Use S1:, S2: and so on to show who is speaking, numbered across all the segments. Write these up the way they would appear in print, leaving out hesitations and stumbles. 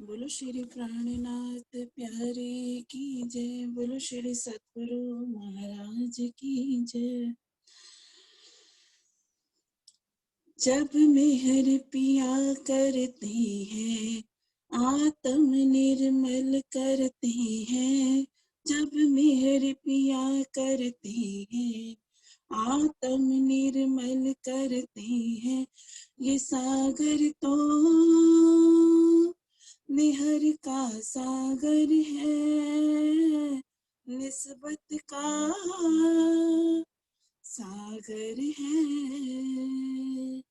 S1: बोलो श्री प्राणनाथ प्यारे की जय। बोलो श्री सतगुरु महाराज की जय। जब मेहर पिया करते हैं आत्म निर्मल करते हैं। जब मेहर पिया करते हैं आत्म निर्मल करते हैं। ये सागर तो निहर का सागर है, निस्बत का सागर है।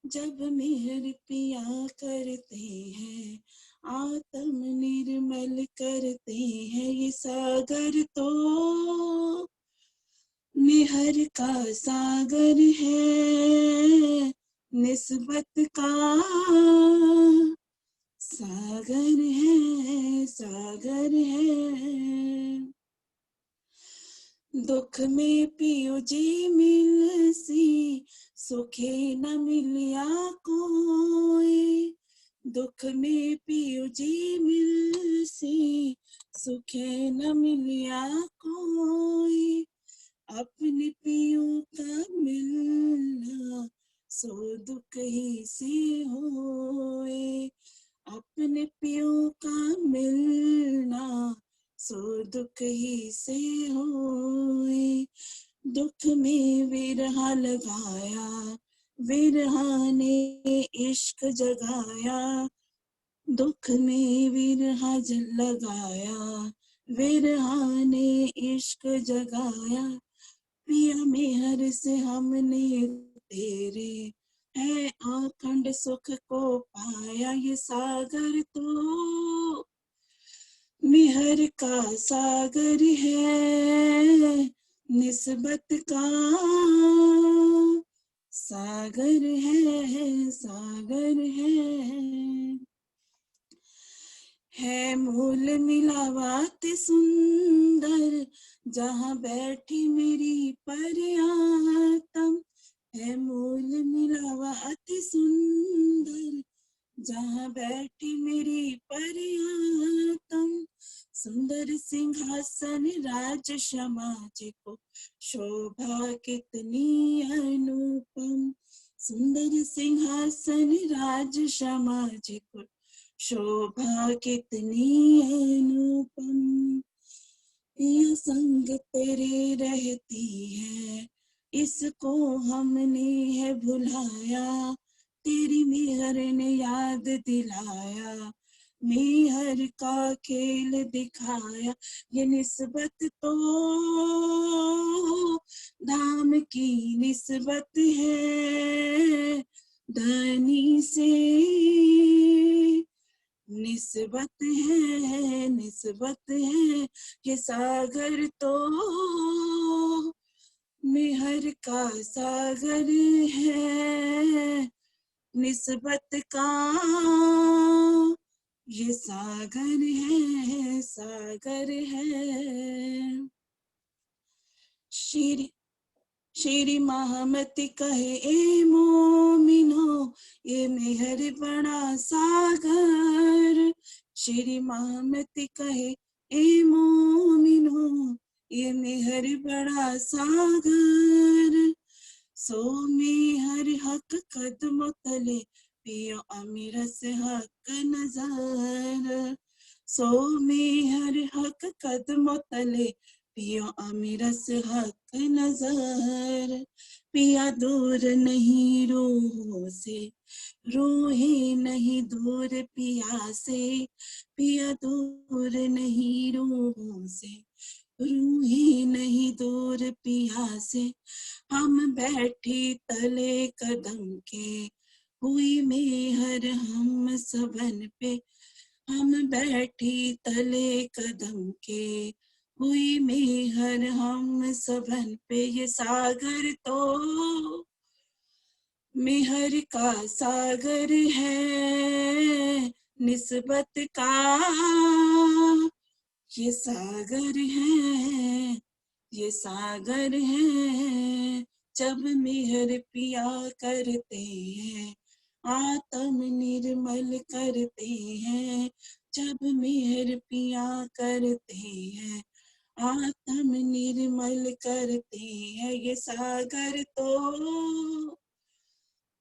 S1: जब मेहर पिया करते हैं आत्म निर्मल करते हैं। ये सागर तो निहर का सागर है, निस्बत का सागर है, सागर है। दुख में पियो जी मिलसी, सुखे न मिलिया कोई। दुख में पियो जी मिलसी, सुखे न मिलिया कोई। अपने पियो का मिलना सो दुख ही से होए। अपने पियो का मिलना सो दुख ही से होए। दुख में विरहा लगाया, विरहा ने इश्क जगाया। दुख में विरहा लगाया, विरहा ने इश्क जगाया। पिया मेहर से हमने तेरे है अखंड सुख को पाया। ये सागर तो मेहर का सागर है, निस्बत का सागर है, सागर है मूल मिलावट सुंदर। जहाँ बैठी मेरी परियातम है मूल मिलावट सुंदर। जहाँ बैठी मेरी परियातम। सुंदर सिंहासन राज समाज को शोभा कितनी अनुपम। सुंदर सिंहासन राज समाज को शोभा कितनी अनुपम। ये संग तेरे रहती है इसको हमने है भुलाया। तेरी मेहर ने याद दिलाया, मेहर का खेल दिखाया। ये निस्बत तो धाम की निस्बत है, धनी से निस्बत है, निस्बत है। ये सागर तो मेहर का सागर है, निस्बत का ये सागर है, सागर है। श्री महामती कहे ए मोमिनो ये मेहर बड़ा सागर। श्री महामती कहे ए मोमिनो ये मेहर बड़ा सागर। सो मेहर हक कदम तले पियो अमीर से हक नजर। सो मेहर हक कदम तले पियो अमीर से हक नजर। पिया दूर नहीं रूहों से, रूहें नहीं दूर पिया से। पिया दूर नहीं रूहों से, रूहें नहीं दूर पिया से। हम बैठी तले कदम के हुई मेहर हम सबन पे। हम बैठी तले कदम के हुई मेहर हम सबन पे। ये सागर तो मेहर का सागर है, निस्बत का ये सागर है, ये सागर है। जब मेहर पिया करते हैं आत्म निर्मल करते हैं जब मेहर पिया करते हैं। आत्म निर्मल करते हैं ये सागर तो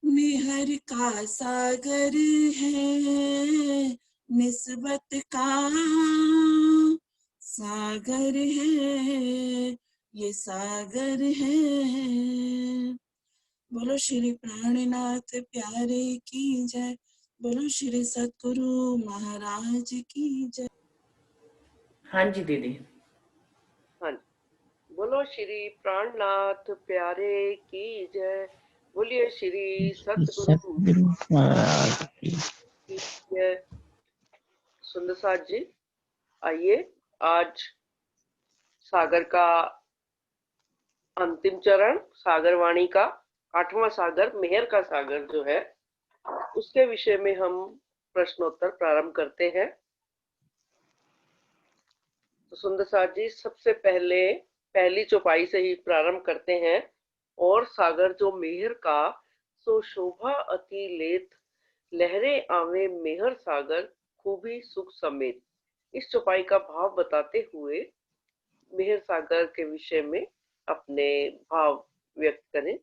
S1: मेहर का सागर है, निस्बत का सागर है, ये सागर है। बोलो श्री प्राणनाथ प्यारे की जय। बोलो श्री सतगुरु महाराज की जय।
S2: हाँ जी दीदी।
S3: हाँ जी, बोलो श्री प्राणनाथ प्यारे की जय। बोलिए श्री सतगुरु
S4: महाराज की
S3: की जय। सुंदर साथ जी, आइए आज सागर का अंतिम चरण, सागर वाणी का 8वां सागर, मेहर का सागर जो है, उसके विषय में हम प्रश्नोत्तर प्रारंभ करते हैं। तो सुंदर साथ जी, सबसे पहले पहली चौपाई से ही प्रारंभ करते हैं। और सागर जो मेहर का, सो शोभा अति लेत, लहरे आवे मेहर सागर, खूबी सुख समेत। इस चौपाई का भाव बताते हुए मेहर सागर के विषय में अपने भाव व्यक्त करें।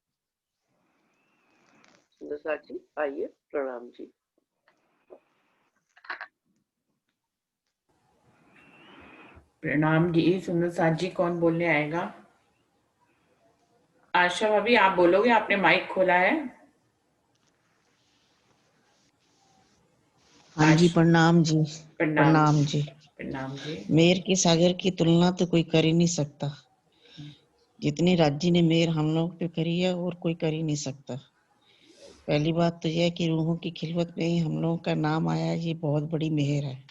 S3: सुंदर साथ जी, आइए। प्रणाम जी।
S2: प्रणाम जी। सुंदर साथ जी, कौन बोलने आएगा? आशा भाभी आप बोलोगे, आपने माइक खोला है।
S4: हाँ जी, प्रणाम जी।
S2: प्रणाम
S4: जी।
S2: प्रणाम जी।
S4: मेहर के सागर की तुलना तो कोई कर ही नहीं सकता। जितनी राज्य ने मेहर हम लोग पे करी है और कोई कर ही नहीं सकता। पहली बात तो यह है कि रूहों की खिलवत में ही हम लोगों का नाम आया, ये बहुत बड़ी मेहर है।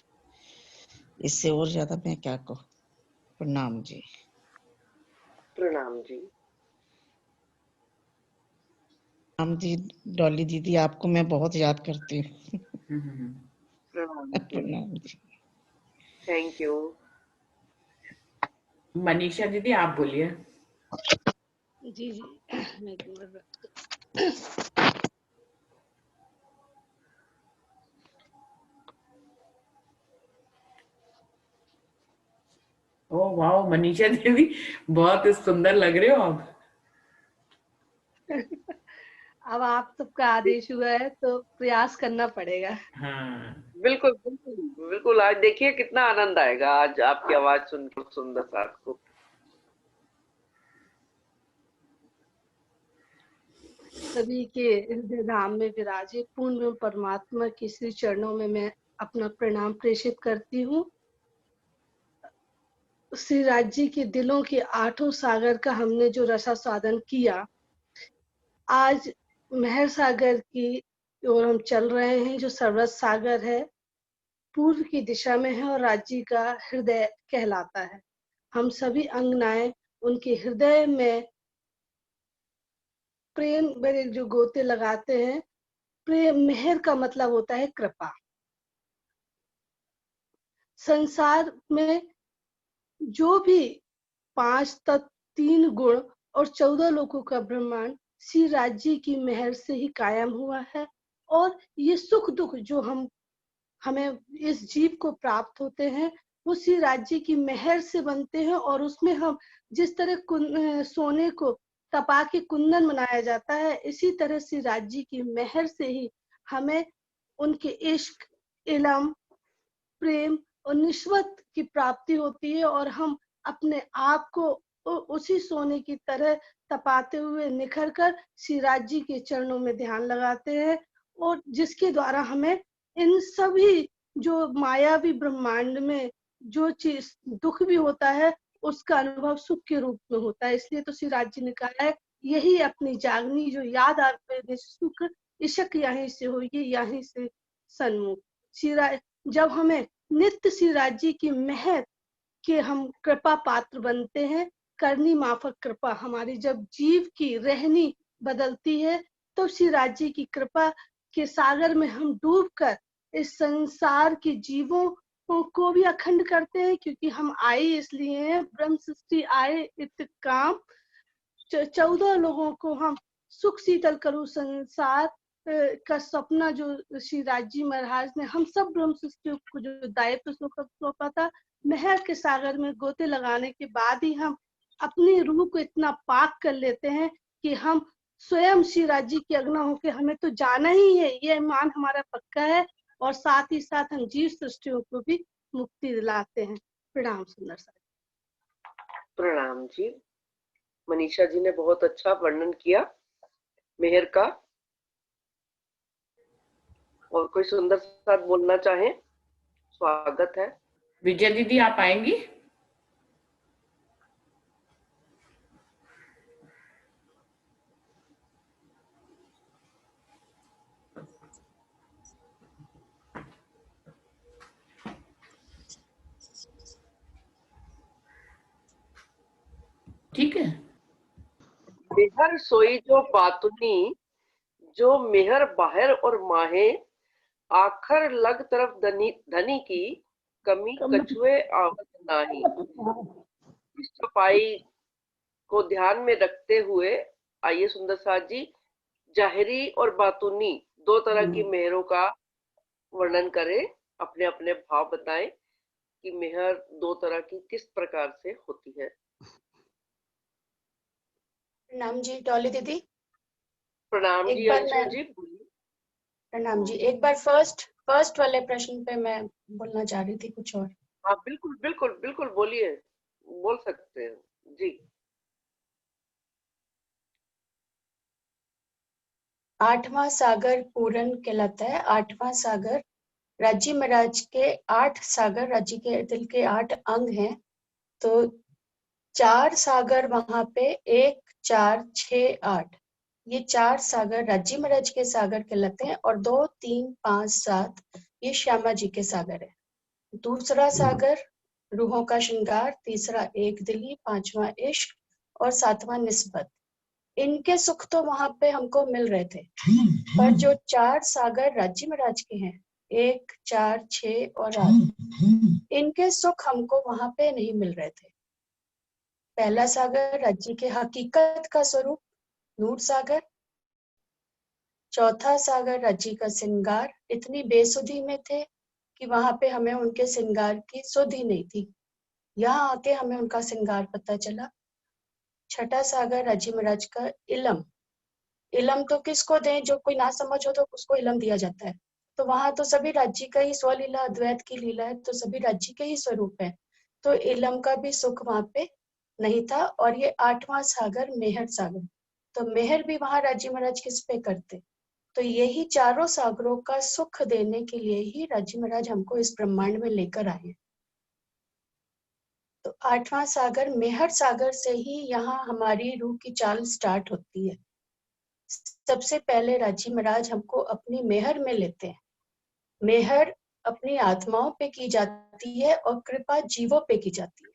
S4: इससे और ज्यादा मैं क्या कहूँ। प्रणाम जी।
S3: प्रणाम जी।
S4: प्रणाम जी। डॉली दीदी, आपको मैं बहुत याद करती हूँ।
S3: प्रणाम जी।
S4: प्रणाम जी।
S3: Thank you.
S2: मनीषा दीदी आप बोलिए।
S5: जी जी, मैं एक मिनट
S2: ओह वाह मनीषा दीदी, बहुत सुंदर लग रहे हो आप।
S5: अब आप सबका आदेश हुआ है तो प्रयास करना पड़ेगा।
S2: हाँ
S3: बिल्कुल बिल्कुल बिल्कुल, आज देखिए कितना आनंद आएगा आज आपकी आवाज सुनकर सुंदर साथ को।
S5: सभी के हृदय धाम में विराजे पूर्ण परमात्मा के श्री चरणों में मैं अपना प्रणाम प्रेषित करती हूँ। श्री राज जी के दिलों के 8 सागर का हमने जो रसास्वादन किया, आज मेहर सागर की ओर हम चल रहे हैं, जो सर्वरस सागर है, पूर्व की दिशा में है और राज्य का हृदय कहलाता है। हम सभी अंगनाएं उनके हृदय में प्रेम भरे जो गोते लगाते हैं। प्रेम, मेहर का मतलब होता है कृपा। संसार में जो भी 5 तत्व, 3 गुण और 14 लोकों का ब्रह्मांड श्री राज्य की मेहर से ही कायम हुआ है। और ये सुख दुख जो हमें इस जीव को प्राप्त होते हैं, वो श्री राज्य की मेहर से बनते हैं। और उसमें हम जिस तरह सोने को तपा के कुंदन बनाया जाता है, इसी तरह श्री राज्य की मेहर से ही हमें उनके इश्क, इलम, प्रेम और निस्बत की प्राप्ति होती है। और हम अपने आप को उसी सोने की तरह तपाते हुए निखर कर श्री राज्य के चरणों में ध्यान लगाते हैं। और जिसके द्वारा हमें इन सभी जो मायावी ब्रह्मांड में जो चीज दुख भी होता है, उसका अनुभव सुख के रूप में होता है। इसलिए तो श्री राज्य ने कहा है, यही अपनी जागनी जो याद आवे सुख, इशक यहीं से होगी, यहीं से सन्मुख। जब हमें नित्य श्री राज्य की मेहर के हम कृपा पात्र बनते हैं, करनी माफक कृपा हमारी जब जीव की रहनी बदलती है, तो श्री राज्य की कृपा के सागर में हम डूबकर इस संसार के जीवों को भी अखंड करते हैं। क्योंकि हम आए इसलिए हैं, ब्रह्म सृष्टि आए इत काम, 14 लोगों को हम सुख शीतल करूं संसार, का सपना जो श्री राजी महाराज ने हम सब ब्रह्म सृष्टियों को जो दायित्व सौंपा था, मेहर के सागर में गोते लगाने के बाद ही हम अपनी रूह को इतना पाक कर लेते हैं कि हम स्वयं श्री राजी की अगना होकर हमें तो जाना ही है, ये ईमान हमारा पक्का है। और साथ ही साथ हम जीव सृष्टियों को भी मुक्ति दिलाते हैं। प्रणाम सुंदर साहब।
S3: प्रणाम जी। मनीषा जी ने बहुत अच्छा वर्णन किया मेहर का। और कोई सुंदर साथ बोलना चाहे, स्वागत है।
S2: विजय दीदी आप आएंगी? ठीक है।
S3: मेहर सोई जो बातुनी, जो मेहर बाहर और माहे, आखर लग तरफ धनी की, कमी कछुए आवत नाही। इस चौपाई को ध्यान में रखते हुए आइए सुंदर साथ जी जाहिरी और बातुनी दो तरह की मेहरों का वर्णन करें, अपने अपने भाव बताएं कि मेहर दो तरह की किस प्रकार से होती है।
S6: प्रणाम जी डॉली दीदी।
S3: प्रणाम जी अंशु जी।
S6: प्रणाम जी। एक बार फर्स्ट वाले प्रश्न पे मैं बोलना चाह रही थी कुछ और।
S3: हाँ बिल्कुल बिल्कुल बिल्कुल बोलिए, बोल सकते हैं जी।
S6: 8वां सागर पूरन कहलाता है। 8वां सागर राज्य महाराज के 8 सागर, राज्य के दिल के 8 अंग हैं। तो 4 सागर वहां पे 1 4 6 8, ये 4 सागर राज्य महाराज के सागर कहलाते हैं। और 2 3 5 7 ये श्यामा जी के सागर है। दूसरा सागर रूहों का श्रृंगार, तीसरा एक दिली, 5वां इश्क और 7वां निस्बत। इनके सुख तो वहां पे हमको मिल रहे थे, पर जो 4 सागर राज्य महाराज के हैं 1 4 6 और 8, इनके सुख हमको वहां पे नहीं मिल रहे थे। पहला सागर राज्य के हकीकत का स्वरूप नूर सागर। चौथा सागर राज्य का श्रृंगार, इतनी बेसुधी में थे कि वहां पे हमें उनके श्रृंगार की सुधि नहीं थी, यहाँ आके हमें उनका श्रृंगार पता चला। छठा सागर राज्य महाराज का इलम। इलम तो किसको दें, जो कोई ना समझ हो तो उसको इलम दिया जाता है। तो वहां तो सभी राज्य का ही स्वलीला, अद्वैत की लीला है, तो सभी राज्य के ही स्वरूप है। तो इलम का भी सुख वहां पे नहीं था। और ये 8वां सागर मेहर सागर, तो मेहर भी वहां राज्य महाराज किस पे करते। तो यही चारों सागरों का सुख देने के लिए ही राज्य महाराज हमको इस ब्रह्मांड में लेकर आए। तो 8वां सागर मेहर सागर से ही यहाँ हमारी रूह की चाल स्टार्ट होती है। सबसे पहले राज्य महाराज हमको अपनी मेहर में लेते हैं। मेहर अपनी आत्माओं पे की जाती है और कृपा जीवों पे की जाती है।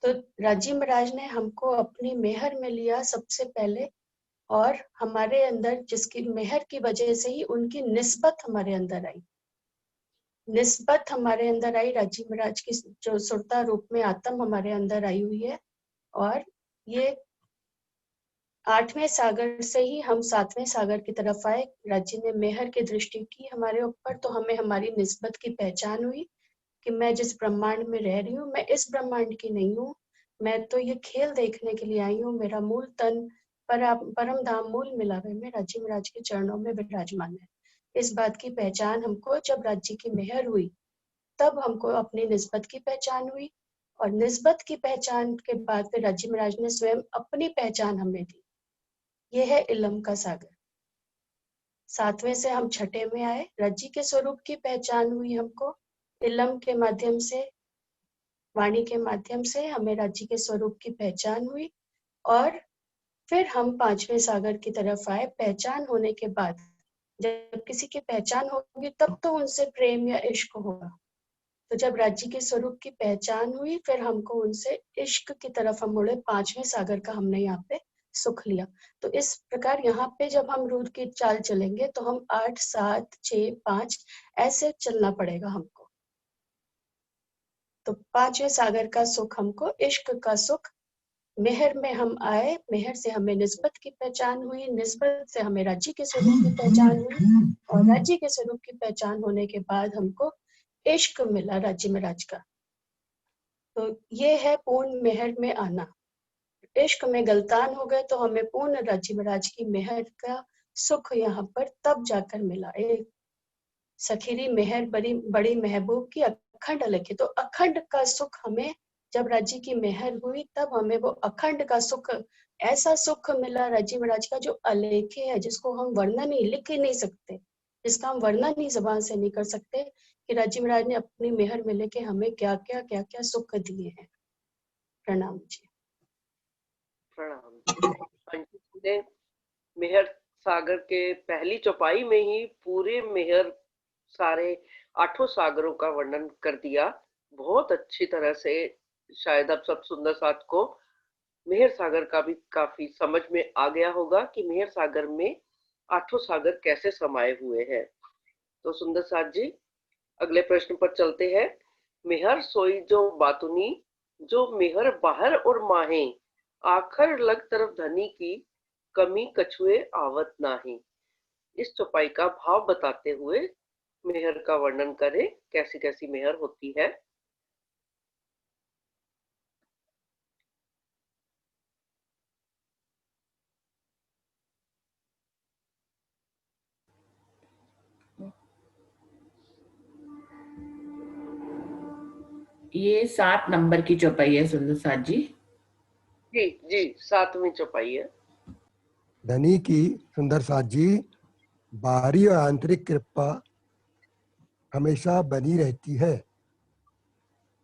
S6: तो राज्य महाराज ने हमको अपनी मेहर में लिया सबसे पहले, और हमारे अंदर जिसकी मेहर की वजह से ही उनकी निस्बत हमारे अंदर आई। निस्बत हमारे अंदर आई, राज्य महाराज की जो सुरता रूप में आत्म हमारे अंदर आई हुई है। और ये 8वें सागर से ही हम 7वें सागर की तरफ आए। राज्य ने मेहर की दृष्टि की हमारे ऊपर, तो हमें हमारी निस्बत की पहचान हुई कि मैं जिस ब्रह्मांड में रह रही हूँ, मैं इस ब्रह्मांड की नहीं हूँ, मैं तो ये खेल देखने के लिए आई हूँ। मेरा मूल तन परम धाम मूल मिलावे में राज्य महाराज के चरणों में विराजमान है। इस बात की पहचान हमको जब राज्य की मेहर हुई, तब हमको अपनी निस्बत की पहचान हुई। और निस्बत की पहचान के बाद फिर राज्य महाराज ने स्वयं अपनी पहचान हमें दी। यह है इलम का सागर। 7वें से हम 6ठे में आए। राज्य के स्वरूप की पहचान हुई हमको इलम के माध्यम से, वाणी के माध्यम से हमें राज्य के स्वरूप की पहचान हुई। और फिर हम 5वें सागर की तरफ आए। पहचान होने के बाद जब किसी की पहचान होगी तब तो उनसे प्रेम या इश्क होगा। तो जब राज्य के स्वरूप की पहचान हुई, फिर हमको उनसे इश्क की तरफ हम मुड़े। 5वें सागर का हमने यहाँ पे सुख लिया। तो इस प्रकार यहाँ पे जब हम रूट की चाल चलेंगे तो हम 8 7 6 5 ऐसे चलना पड़ेगा हमको। तो 5वें सागर का सुख हमको इश्क का सुख मेहर में हम आए, मेहर से हमें निस्बत की पहचान हुई, निस्बत से हमें राज्य के स्वरूप की पहचान हुई, और राज्य के स्वरूप की पहचान होने के बाद हमको इश्क मिला राज्य महाराज का। तो ये है पूर्ण मेहर में आना। इश्क में गलतान हो गए तो हमें पूर्ण राज्य महाराज की मेहर का सुख यहाँ पर तब जाकर मिला। एक सखीरी मेहर बड़ी बड़ी महबूब की अखंड अलग है, तो अखंड का सुख हमें जब राज्य की मेहर हुई तब हमें वो अखंड का सुख, ऐसा सुख मिला राज्य महाराज का जो अलेख्य है, जिसको हम वर्णन ही लिख ही नहीं सकते, जिसका हम वर्णन ही जबान से नहीं कर सकते कि राज्य महाराज ने अपनी मेहर में लेके हमें क्या क्या सुख दिए हैं। प्रणाम जी।
S3: प्रणाम जी। हाँ जी, हमने मेहर सागर के पहली चौपाई में ही पूरे मेहर सारे 8 सागरों का वर्णन कर दिया बहुत अच्छी तरह से। शायद अब सब सुंदर साथ को मेहर सागर का भी काफी समझ में आ गया होगा कि मेहर सागर में 8 सागर कैसे समाये हुए हैं। तो सुंदर साथ जी, अगले प्रश्न पर चलते हैं। मेहर सोई जो बातुनी, जो मेहर बाहर और माहे, आखर लग तरफ धनी की, कमी कछुए आवत नाही। इस चौपाई का भाव बताते हुए मेहर का वर्णन करें, कैसी कैसी मेहर होती है।
S2: ये 7 नंबर की चौपाई है सुंदर साथ जी।
S3: जी जी, 7वीं चौपाई है।
S7: धनी की सुंदर साथ जी बाहरी और आंतरिक कृपा हमेशा बनी रहती है।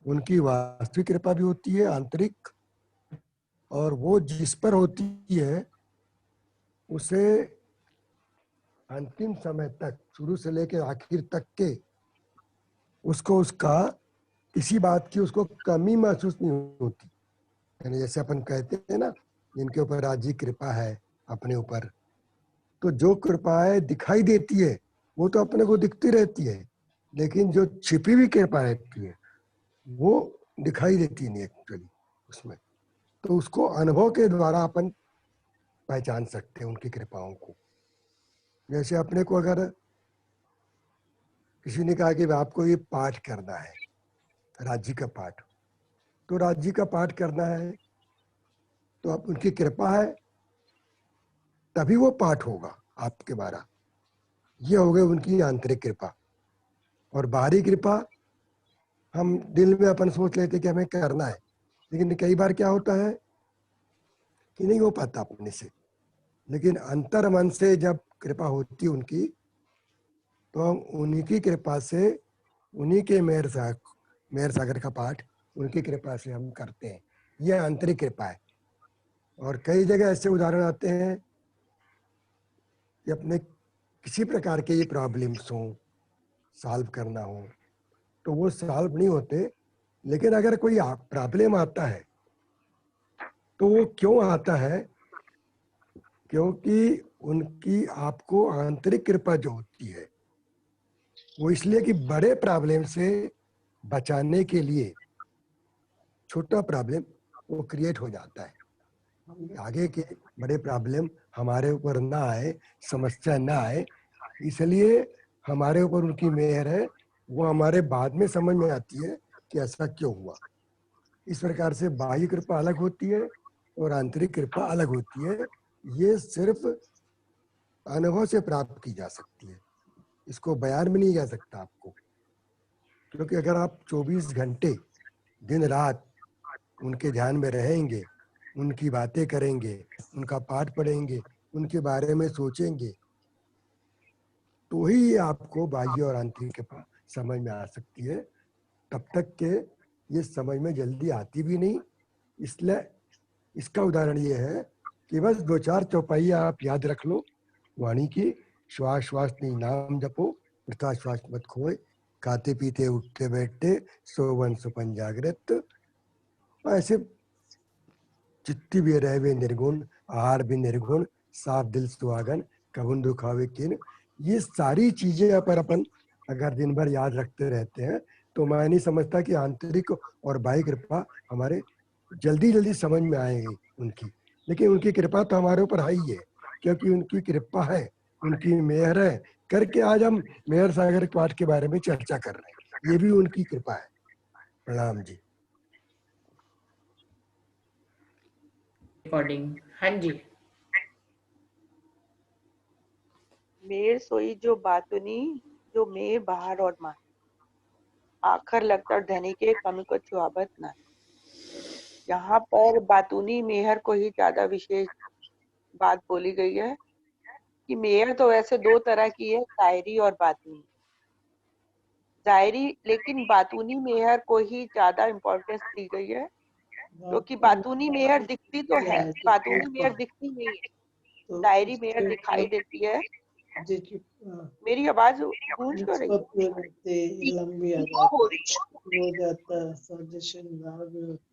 S7: उनकी वास्तविक कृपा भी होती है आंतरिक, और वो जिस पर होती है उसे अंतिम समय तक, शुरू से लेकर आखिर तक के, उसको उसका किसी बात की उसको कमी महसूस नहीं होती। यानी जैसे अपन कहते हैं ना, जिनके ऊपर राज्य कृपा है अपने ऊपर, तो जो कृपाएं दिखाई देती है वो तो अपने को दिखती रहती है, लेकिन जो छिपी हुई कृपा रहती है वो दिखाई देती नहीं एक्चुअली उसमें। तो उसको अनुभव के द्वारा अपन पहचान सकते हैं उनकी कृपाओं को। जैसे अपने को अगर किसी ने कहा कि आपको ये पाठ करना है, राज्य का पाठ, तो राज्य का पाठ करना है तो आप उनकी कृपा है तभी वो पाठ होगा आपके द्वारा। ये हो गई उनकी आंतरिक कृपा। और बाहरी कृपा हम दिल में अपन सोच लेते कि हमें करना है, लेकिन कई बार क्या होता है कि नहीं हो पाता अपने से। लेकिन अंतर मन से जब कृपा होती है उनकी, तो हम उन्हीं की कृपा से, उन्हीं के मेहर सागर का पाठ उनकी कृपा से हम करते हैं। यह आंतरिक कृपा है। और कई जगह ऐसे उदाहरण आते हैं कि अपने किसी प्रकार के ये प्रॉब्लम्स हो, सॉल्व करना हो, तो वो सॉल्व नहीं होते। लेकिन अगर कोई प्रॉब्लम आता है तो वो क्यों आता है? क्योंकि उनकी आपको आंतरिक कृपा जो होती है वो इसलिए कि बड़े प्रॉब्लम से बचाने के लिए छोटा प्रॉब्लम वो क्रिएट हो जाता है। आगे के बड़े प्रॉब्लम हमारे ऊपर ना आए, समस्या ना आए, इसलिए हमारे ऊपर उनकी मेहर है। वो हमारे बाद में समझ में आती है कि ऐसा क्यों हुआ। इस प्रकार से बाह्य कृपा अलग होती है और आंतरिक कृपा अलग होती है। ये सिर्फ अनुभव से प्राप्त की जा सकती है, इसको बयान में नहीं जा सकता आपको। क्योंकि अगर आप 24 घंटे दिन रात उनके ध्यान में रहेंगे, उनकी बातें करेंगे, उनका पाठ पढ़ेंगे, उनके बारे में सोचेंगे, तो ही ये आपको बाह्य और आंतरिक कृपा समझ में आ सकती है। तब तक के ये समझ में जल्दी आती भी नहीं। इसलिए इसका उदाहरण ये है कि बस 2-4 चौपाई आप याद रख लो वाणी की। श्वास श्वास नहीं नाम जपो, वृथा श्वास मत खोए, खाते पीते उठते बैठते, सोवन सुपन जागृत। ऐसे चित्ती भी रहे निर्गुण, आहार भी निर्गुण, साफ दिल सुहागन, कबुन दुखावे किन। ये सारी चीजें पर अपन अगर दिन भर याद रखते रहते हैं तो मैं नहीं समझता कि आंतरिक और बाह्य कृपा हमारे जल्दी जल्दी समझ में आएंगी उनकी। लेकिन उनकी कृपा तो हमारे ऊपर है ही है, क्योंकि उनकी कृपा है, उनकी मेहर है, करके आज हम मेहर सागर पाठ के बारे में चर्चा कर रहे हैं। ये भी उनकी कृपा है। प्रणाम जी।
S2: रिकॉर्डिंग। हाँ जी।
S8: मेर सोई जो बातुनी, जो मेर बाहर और मान, आखर लगता धनी के कमी को छुआबत ना। यहाँ पर बातूनी मेहर को ही ज्यादा विशेष बात बोली गई है कि मेहर तो वैसे दो तरह की है, जायरी और बातूनी। जायरी, लेकिन बातूनी मेहर को ही ज्यादा इम्पोर्टेंस दी गई है, क्योंकि बातूनी मेहर दिखती तो है, बातूनी मेहर दिखती नहीं है, जायरी मेहर दिखाई देती है। मेरी आवाज गूंज क्यों रही है? हो रही है।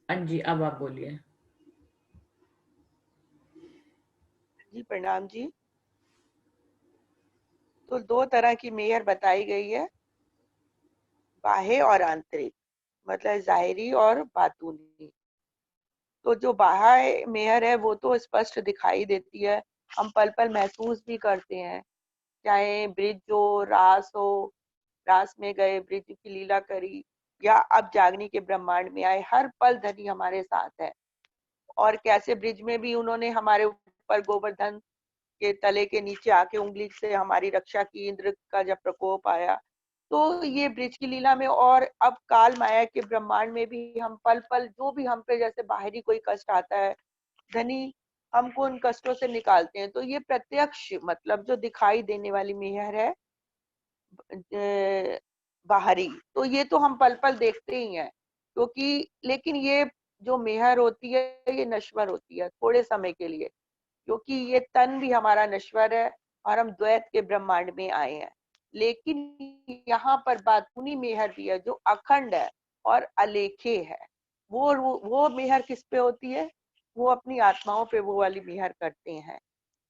S2: हाँ जी, अब आप बोलिए।
S8: जी प्रणाम जी। तो दो तरह की मेहर बताई गई है, बाह्य और आंतरिक, मतलब जाहिरी और बातूनी। तो जो बाह्य मेहर है वो तो स्पष्ट दिखाई देती है, हम पल पल महसूस भी करते हैं, चाहे ब्रिज हो, रास में गए, ब्रिज की लीला करी, या अब जागनी के ब्रह्मांड में आए, हर पल धनी हमारे साथ है। और कैसे ब्रिज में भी उन्होंने हमारे ऊपर गोवर्धन के तले के नीचे आके उंगली से हमारी रक्षा की, इंद्र का जब प्रकोप आया। तो ये ब्रिज की लीला में, और अब काल माया के ब्रह्मांड में भी हम पल पल जो भी हम पे जैसे बाहरी कोई कष्ट आता है, धनी हमको उन कष्टों से निकालते हैं। तो ये प्रत्यक्ष मतलब जो दिखाई देने वाली मेहर है बाहरी, तो ये तो हम पल पल देखते ही हैं, क्योंकि लेकिन ये जो मेहर होती है ये नश्वर होती है थोड़े समय के लिए, क्योंकि ये तन भी हमारा नश्वर है और हम द्वैत के ब्रह्मांड में आए हैं। लेकिन यहाँ पर बातूनी मेहर भी है जो अखंड है और अलेखे है। वो मेहर किस पे होती है? वो अपनी आत्माओं पे वो वाली मेहर करते हैं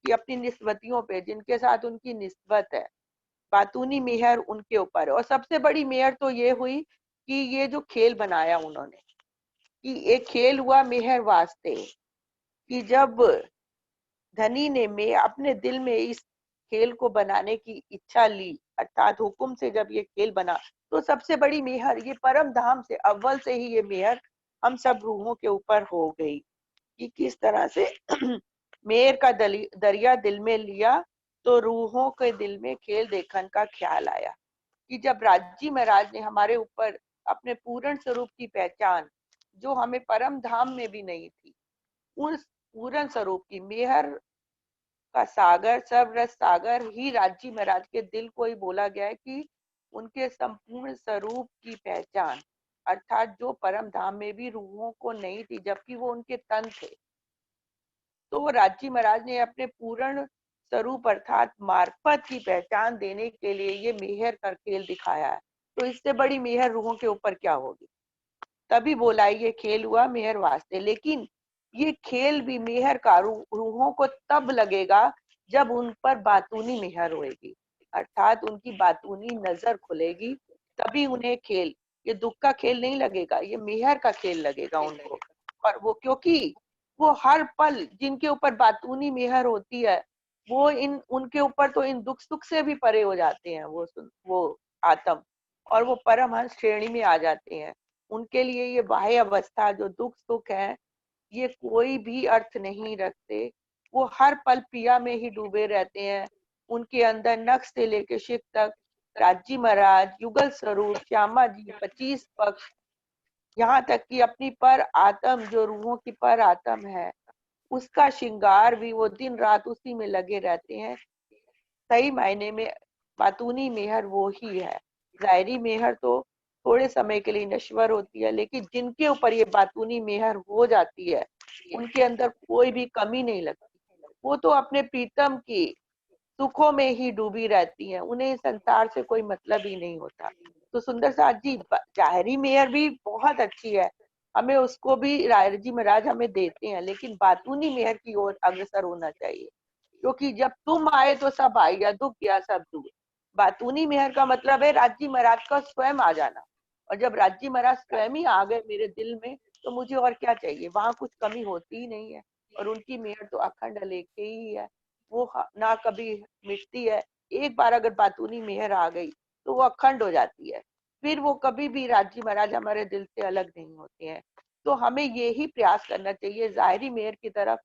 S8: कि अपनी निस्बतियों पे, जिनके साथ उनकी निस्बत है, बातूनी मेहर उनके ऊपर है। और सबसे बड़ी मेहर तो ये हुई कि ये जो खेल बनाया उन्होंने, कि एक खेल हुआ मेहर वास्ते, कि जब धनी ने मैं अपने दिल में इस खेल को बनाने की इच्छा ली, अर्थात हुक्म से जब ये खेल बना, तो सबसे बड़ी मेहर ये परम धाम से अव्वल से ही ये मेहर हम सब रूहों के ऊपर हो गई, कि किस तरह से मेहर का दरिया दिल में लिया तो रूहों के दिल में खेल देखने का ख्याल आया। कि जब राजी महाराज ने हमारे ऊपर अपने पूर्ण स्वरूप की पहचान, जो हमें परम धाम में भी नहीं थी, उस पूर्ण स्वरूप की मेहर का सागर, सर्वरस सागर ही राजी महाराज के दिल को ही बोला गया है कि उनके संपूर्ण स्वरूप की पहचान, अर्थात जो परम धाम में भी रूहों को नहीं थी जबकि वो उनके तन थे, तो राजी महाराज ने अपने पूर्ण स्वरूप अर्थात मार्फत की पहचान देने के लिए ये मेहर का खेल दिखाया है। तो इससे बड़ी मेहर रूहों के ऊपर क्या होगी? तभी बोला ये खेल हुआ मेहर वास्ते। लेकिन ये खेल भी मेहर का रूहों को तब लगेगा जब उन पर बातूनी मेहर होएगी, अर्थात उनकी बातूनी नजर खुलेगी, तभी उन्हें खेल, ये दुख का खेल नहीं लगेगा, ये मेहर का खेल लगेगा उनको। और वो क्योंकि वो हर पल जिनके ऊपर बातूनी मेहर होती है, वो उनके ऊपर तो इन दुख सुख से भी परे हो जाते हैं वो आत्म, और वो परमहंस श्रेणी में आ जाते हैं। उनके लिए ये बाह्य अवस्था जो दुख सुख है, ये कोई भी अर्थ नहीं रखते। वो हर पल पिया में ही डूबे रहते हैं। उनके अंदर नख से लेके शिख तक, राजी महाराज, युगल स्वरूप, श्यामा जी, 25 पक्ष, यहाँ तक कि अपनी पर आत्म जो रूहों की पर आत्म है, उसका श्रृंगार भी वो दिन रात उसी में लगे रहते हैं। सही मायने में बातूनी मेहर वो ही है। जाहिरी मेहर तो थोड़े समय के लिए नश्वर होती है, लेकिन जिनके ऊपर ये बातूनी मेहर हो जाती है, उनके अंदर कोई भी कमी नहीं लगती। वो तो अपने प्रीतम की सुखों में ही डूबी रहती हैं, उन्हें संसार से कोई मतलब ही नहीं होता। तो सुंदर साथ जी, जाहिरी मेहर भी बहुत अच्छी है, हमें उसको भी रायजी महाराज हमें देते हैं, लेकिन बातूनी मेहर की ओर अग्रसर होना चाहिए, क्योंकि जब तुम आए तो सब आएगा, दुख गया सब दूर। बातूनी मेहर का मतलब है राजी महाराज का स्वयं आ जाना, और जब राजी महाराज स्वयं ही आ गए मेरे दिल में, तो मुझे और क्या चाहिए, वहां कुछ कमी होती ही नहीं है। और उनकी मेहर तो अखंड अलेखे ही है, वो ना कभी मिटती है। एक बार अगर बातूनी मेहर आ गई तो वो अखंड हो जाती है, फिर वो कभी भी राजी महाराज हमारे दिल से अलग नहीं होते हैं। तो हमें ये ही प्रयास करना चाहिए जाहिरी मेहर की तरफ,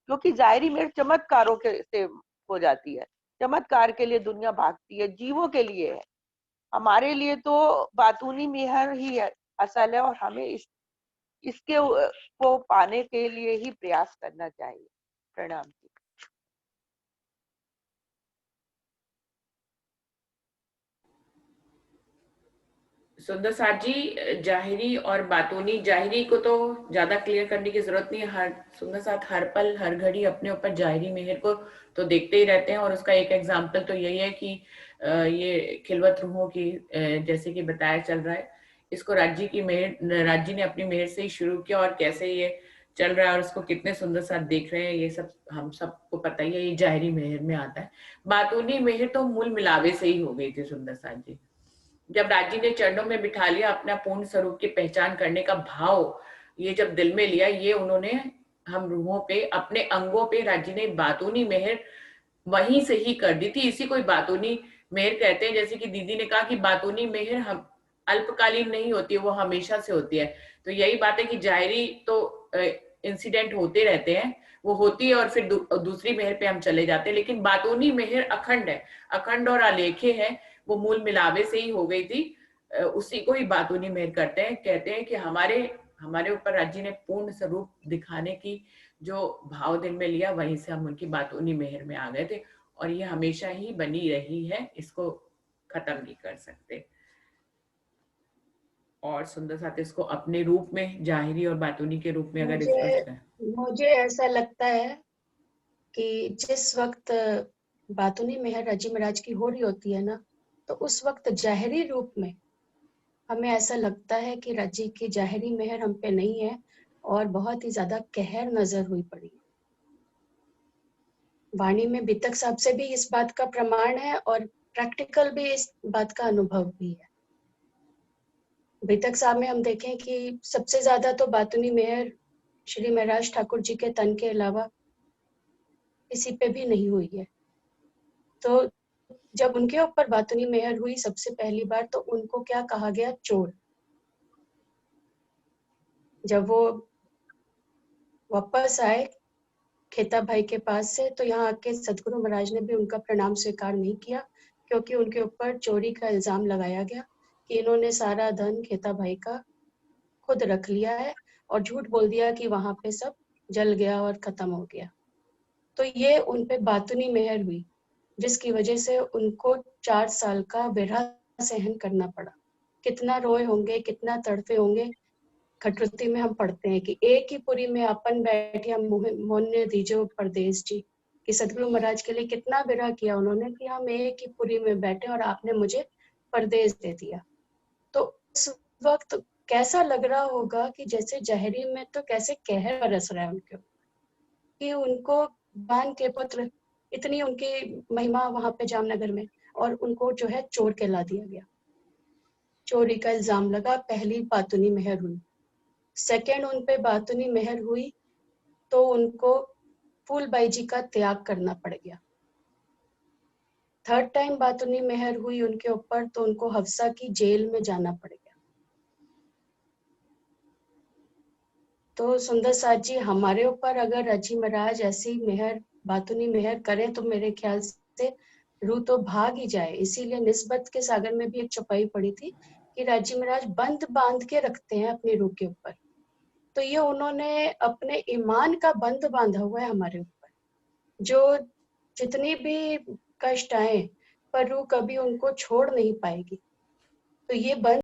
S8: क्योंकि जाहिरी मेहर चमत्कारों के से हो जाती है। चमत्कार के लिए दुनिया भागती है, जीवों के लिए है, हमारे लिए तो बातूनी मेहर ही है असल है। और हमें इसके को पाने के लिए ही प्रयास करना चाहिए। प्रणाम जी।
S2: सुंदर साथ जी, जाहिरी और बातूनी, जाहिरी को तो ज्यादा क्लियर करने की जरूरत नहीं है। हर सुंदर साथ हर पल हर घड़ी अपने ऊपर जाहिरी मेहर को तो देखते ही रहते हैं, और उसका एक एग्जाम्पल तो यही है कि ये खिलवत रूहों की, जैसे कि बताया चल रहा है, इसको राज्य की मेहर, राज्य ने अपनी मेहर से ही शुरू किया, और कैसे ये चल रहा है और उसको कितने सुंदर साथ देख रहे हैं, ये सब हम सबको पता ही है। ये जाहिरी मेहर में आता है। बातूनी मेहर तो मूल मिलावे से ही हो गई थी सुंदर साथ जी। जब राज्य ने चरणों में बिठा लिया, अपना पूर्ण स्वरूप की पहचान करने का भाव ये जब दिल में लिया, ये उन्होंने हम रूहों पे, अपने अंगों पे राज्य ने बातूनी मेहर वहीं से ही कर दी थी। इसी को बातूनी मेहर कहते हैं। जैसे कि दीदी ने कहा कि बातूनी मेहर हम अल्पकालीन नहीं होती है, वो हमेशा से होती है। तो यही बात है कि जाहिरी तो इंसिडेंट होते रहते हैं, वो होती है और फिर दूसरी मेहर पे हम चले जाते हैं, लेकिन बातूनी मेहर अखंड है, अखंड और अलेखे है। वो मूल मिलावे से ही हो गई थी। उसी को ही बातूनी मेहर करते हैं। कहते हैं कि हमारे ऊपर राज्य ने पूर्ण स्वरूप दिखाने की जो भाव दिल में लिया, वहीं से हम उनकी बातूनी मेहर में आ गए थे, और ये हमेशा ही बनी रही है, इसको खत्म नहीं कर सकते। और सुंदर साथ इसको अपने रूप में, जाहिरी और बातूनी के रूप में अगर स्पष्ट है।
S6: मुझे ऐसा लगता है कि जिस वक्त बातूनी मेहर राज्य महाराज की हो रही होती है ना, तो उस वक्त जाहिरी रूप में हमें ऐसा लगता है कि राज्य की जाहिरी मेहर हम पे नहीं है, और बहुत ही ज्यादा कहर नजर हुई पड़ी। वाणी में बितक साहब से भी इस बात का प्रमाण है, और प्रैक्टिकल भी इस बात का अनुभव भी है। बितक साहब में हम देखें कि सबसे ज्यादा तो बातूनी मेहर श्री महाराज ठाकुर जी के तन के अलावा किसी पे भी नहीं हुई है। तो जब उनके ऊपर बातूनी मेहर हुई सबसे पहली बार, तो उनको क्या कहा गया? चोर। जब वो वापस आए खेता भाई के पास से, तो यहाँ आके सदगुरु महाराज ने भी उनका प्रणाम स्वीकार नहीं किया, क्योंकि उनके ऊपर चोरी का इल्जाम लगाया गया कि इन्होंने सारा धन खेता भाई का खुद रख लिया है, और झूठ बोल दिया कि वहां पे सब जल गया और खत्म हो गया। तो ये उन पे बातूनी मेहर हुई, जिसकी वजह से उनको 4 साल का विरह सहन करना पड़ा। कितना रोए होंगे, कितना तड़पे होंगे। खटरुती में हम पढ़ते हैं कि एक ही पुरी में अपन बैठे हम मोहन दीजो परदेश जी, कि सदगुरु महाराज के लिए कितना विरह किया उन्होंने कि हम एक ही पुरी में बैठे और आपने मुझे परदेश दे दिया। तो उस वक्त कैसा लग रहा होगा कि जैसे जहरी में तो कैसे कहर बरस रहा है उनके, कि उनको बान के पुत्र, इतनी उनकी महिमा वहां पे जामनगर में, और उनको जो है चोर कहला दिया गया। चोरी का इल्जाम लगा, पहली बातूनी मेहर हुई। सेकंड उन पे बातूनी मेहर हुई तो उनको फूलबाई जी का त्याग करना पड़ गया। थर्ड टाइम बातूनी मेहर हुई उनके ऊपर, तो उनको हफ्सा की जेल में जाना पड़ गया। तो सुंदर साथ जी, हमारे ऊपर अगर रजी महाराज ऐसी मेहर, बातूनी मेहर करें, तो मेरे ख्याल से रूह तो भाग ही जाए। इसीलिए निस्बत के सागर में भी एक चौपाई पड़ी थी कि राजी महाराज बंद बांध के रखते हैं अपनी रूह के ऊपर। तो ये उन्होंने अपने ईमान का बंध बांधा हुआ है हमारे ऊपर। जो जितनी भी कष्ट आए, पर रूह कभी उनको छोड़ नहीं पाएगी। तो ये बंध